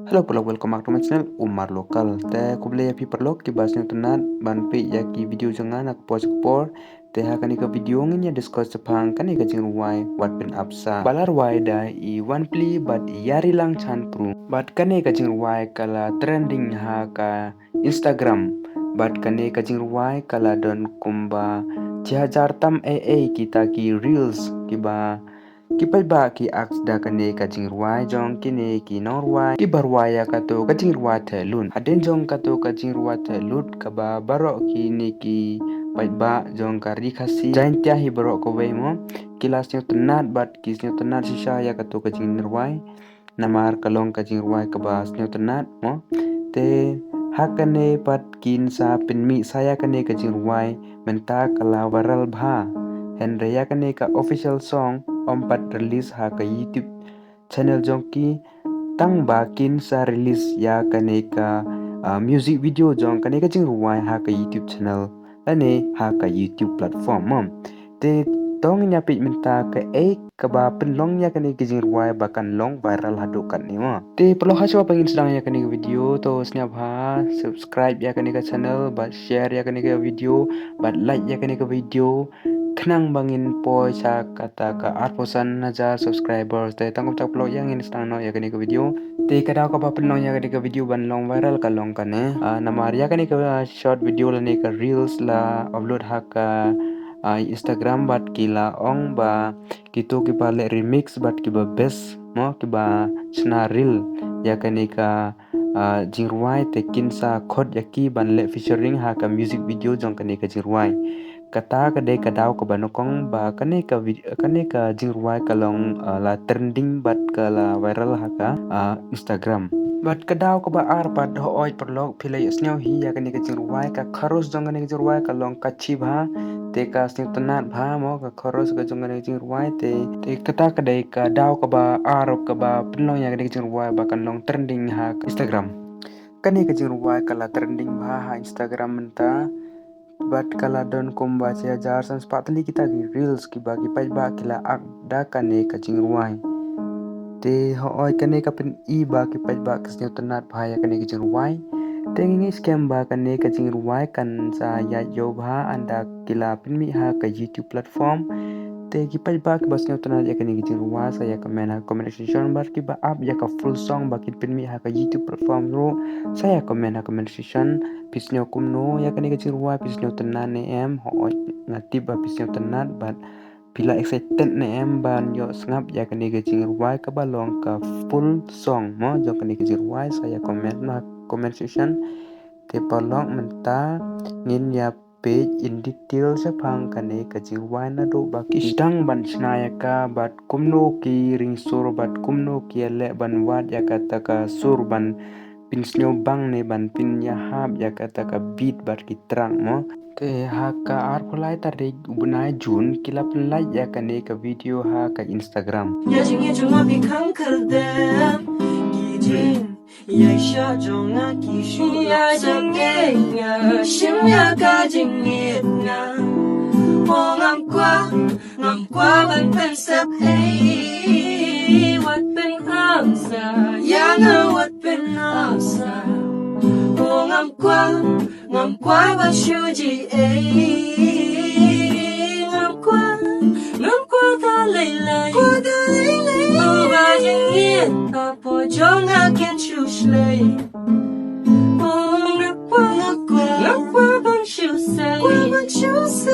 Hello pula, welcome back to my channel Umar Lokal. Te aku beli api perlok ki basnya tunat banpi ya ki video jangan aku por te hakani ka video ngin ya discuss sepang kani ka jing ruwai wat pen apsa balar wai da I one pli but yari lang chan pru but kani ka jing ruwai kala trending ha ka Instagram but kani ka jing ruwai kala don kumba 6000 tam kita ki reels ki ba Kipai ba ki aks da kane ka jingruai jong kine ki norwai ki barwaya ka to ka jingruai the lun aden jong ka to ka jingruai the lut ka ba baro ki ne ki pai ba jong ka ri khasi jain tia hi baro ko we mo kilas nyo tenat bat kis nyo tenat sisa ya ka to ka jingruai namar kalong ka jingruai ka ba nyo tenat mo te hakane pat kin sa pinmi saya kane ka jingruai menta kala waral bha Henry ya kane ka official song ompat release ha ka YouTube channel jongki tang bakin sa release ya kane ka music video jong kane ka jing ruwai ha ka YouTube channel ane ha ka YouTube platform mom te tong nya pit minta ka ka ba penlong ya kane ka jing ruwai bakan long viral hadukan ni mo te perlu ha coba pengin sedang ya kane video to sniap ha subscribe ya kane ka channel but share ya kane ka video but like ya kane ka video Kenang bangin po sa kata ka 8,000 subscribers te tangkap tak upload yang ini sedang no ya kani ke video te kada ka pa penong ya kani ke video ban long viral ka long kane nama ya kani ke short video la ne ka reels la upload ha ka Instagram bat kila ong ba kito ki ba le remix bat ki ba best mo ki ba chna reel ya kani ka jingruai te kinsa khot yaki ban le featuring ha ka music video jong kani ka jingruai kata kadai kadau ke banokong ba kane ka jingruai kalong la trending bat ka la viral haka Instagram bat kadau ke ba ar bat ho oi perlok pilai snyo hi ya kane ka jingruai ka kharus jong kane ka jingruai kalong kachi bha te ka sing tenat bha mo ka kharus ka jong kane jingruai te kata kadai ka dau ke ba ar ke ba penlong ya kane ka jingruai ba kalong trending ha Instagram kane ka jingruai kala trending bha ha Instagram menta Bat kala don kumba cia jar san spatli kita ki reels ki bagi pai ba kila ak da kane ka jingruai te ho oi kane ka pen I ba ki pai ba kisnyo tenat bahaya kane ka jingruai te ngi scam ba kane ka jingruai kan sa ya yo ba anda kila pen mi ha ka YouTube platform te ki pai ba ki basnyo tenat ya kane ka jingruai saya ka mena comment section bar ki ba up ya ka full song ba ki pen mi ha ka YouTube platform ro saya komen ha comment section pisnyo kumno ya kani kecil ruai pisnyo tenan ne em ho ngati ba pisnyo tenat bat bila excited ne em ban yo ngap ya kani kecil ruai ka balong ka full song mo jo kani kecil ruai saya komen na comment section te palong menta ngin ya page in detail sa phang kani kecil ruai na do ba kisdang ban snaya ka bat kumno ki ring sur bat kumno ki le ban wat ya kata ka sur ban pinsnyo bang ne ban pin ya hab ya kata ka beat bar ki trang mo te ha ka ar pulai tarik bunai jun kila pelai ya ka ne ka video ha ka Instagram ya jing ye jung abi khang khal de ki jin ya sha jong na ki shu ya jing ye nga shim ya ka jing ye nga ho ngam kwa ban pen sap hey what pen hamsa ya nga what pen hamsa ho ngam kwa ban shu ji ngam kwa ta lay lay oh ba jing ye ta po jong na ken shu shlay oh ngam kwa ban shu say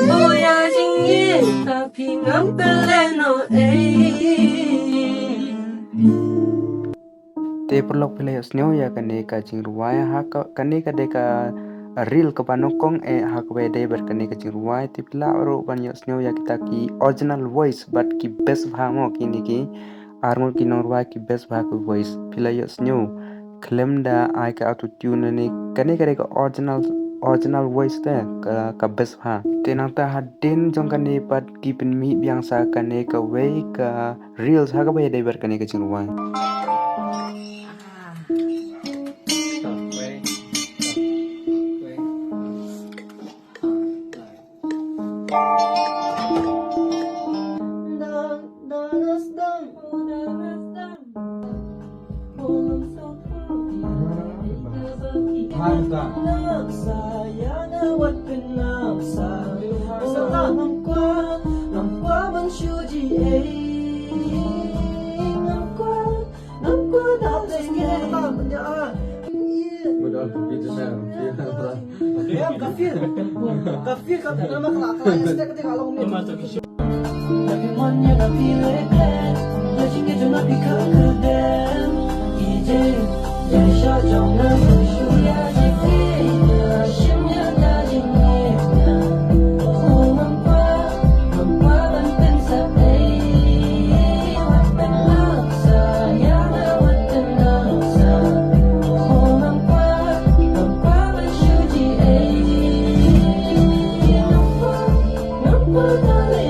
oh ya jing ye ta pi ngam peleno te perlok pilai snyo ya kane ka jingruai ha ka kane ka de ka real ka panokong ha ka de ber kane ka jingruai te pila ro ban yo snyo ya kita ki original voice but ki best bha mo kini ki armor ki norwai ki best bha ku voice pila yo snyo claim da ai ka auto tune ne kane ka de ka original voice te ka best bha te nang ta hadin jong kane pat ki pin mi biang sa kane ka way ka reels ha ka be de ber kane ka jingruai Sayang wat penaksa Salah ngam qua bang shuji ngam qua da lenge kafir kata nama kelakanya setiap ketika kalau ngomong tapi manya tapi leklet ya jinge jona pika kedem ije ya sha jona shu ya jike ya shim ya da jinge ya oh ngam qua ban pen sa wat pen laksa ya na wat pen laksa oh ngam qua ban shu ji ngam qua da le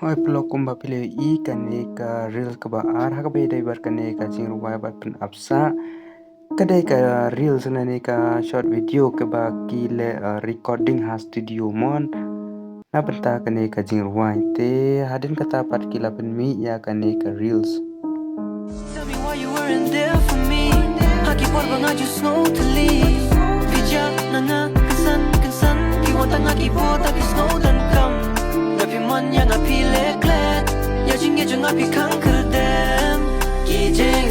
Hoi pelok kumba pilih I kane ka reels ka ba ar ha ka be dai bar kane ka jing ruwai bat pen apsa kadai ka reels na ne ka short video ke ba ki le recording ha studio mon na benta kane ka jing ruwai te hadin kata pat ki la pen mi ya kane ka reels. Tell me why you weren't there for me. Haki por bang I just know to leave. Bija nana kansan kiwata nga kibo tapi snow dan kam. Napi man yang api leklet. Ya jinge jeng api kang kerdem. Kijeng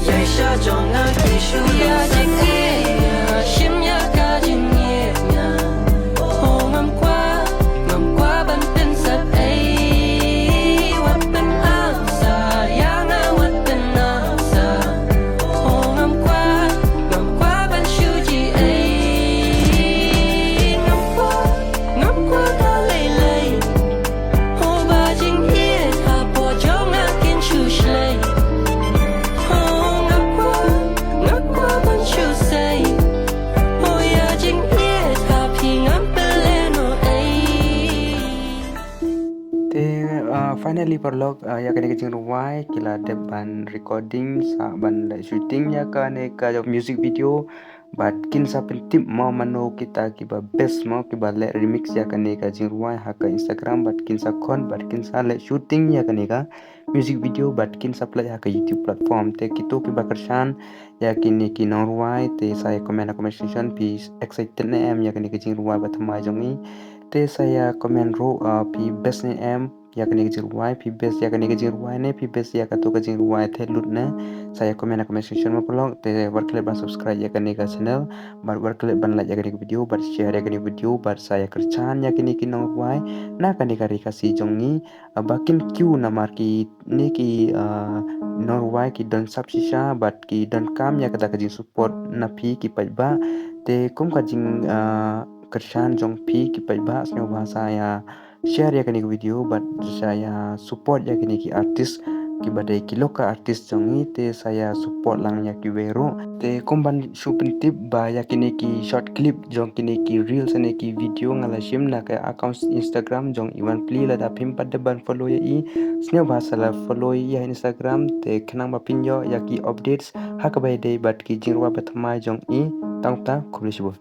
ya isha jong nga kishu ya jinge ya shim ya ka jinge ya. Oh ngam kwa ban pen sat wat pen aksa ya nga wat pen aksa. Oh ngam kwa ban shu ji ngam kwa da lei oh ba jing ye ha po jong na kin shu shlei. Oh ngam kwa ban shu say oh ya jing ye ha pi ngam pele no Te finally perlok ya kane ka jing ruwai kila de ban recording sa ban le shooting ya kane ka music video bat kin sa pen tip mo mano kita ki ba best mo ki ba le remix ya kane ka jing ruwai ha ka Instagram bat kin sa kon bat kin sa le shooting ya kane ka music video bat kin sa play ha ka YouTube platform te kito ki ba kershan ya kini ki norwai te saya comment section pi excited na em ya kane ka jing ruwai bat ma jongi te saya komen ro pi best ni em ya kane ka jing ruwai pi best ya kane ka jing ruwai ne pi best ya ka to ka jing ruwai the lut na saya komen section ma pelong te klik ban subscribe ya kane ka channel bar klik ban like ya kane ka video bar share ya kane video bar saya kerchan ya kane ki ruwai na kane ka rikasi jongi bakin q na marki ni ki norway ki don subsisha bat ki don kam ya kata ka jing support na pi ki ba te kum ka jing kershan jong pi ki ba snyo bahasa ya share ya kani video bat saya support ya kini ki artis ki badai ki loka artis jongi te saya support lang ya ki wero te komban super tip ba ya kini ki short clip jong kini ki reels ane ki video ngala shim na ka account Instagram jong iwan pli la da pim pada ban follow ya I snyo bahasa la follow ya Instagram te kenang ba pinyo ya ki updates hakabai dei bat ki jingwa batma jong I tang ta kublisibo.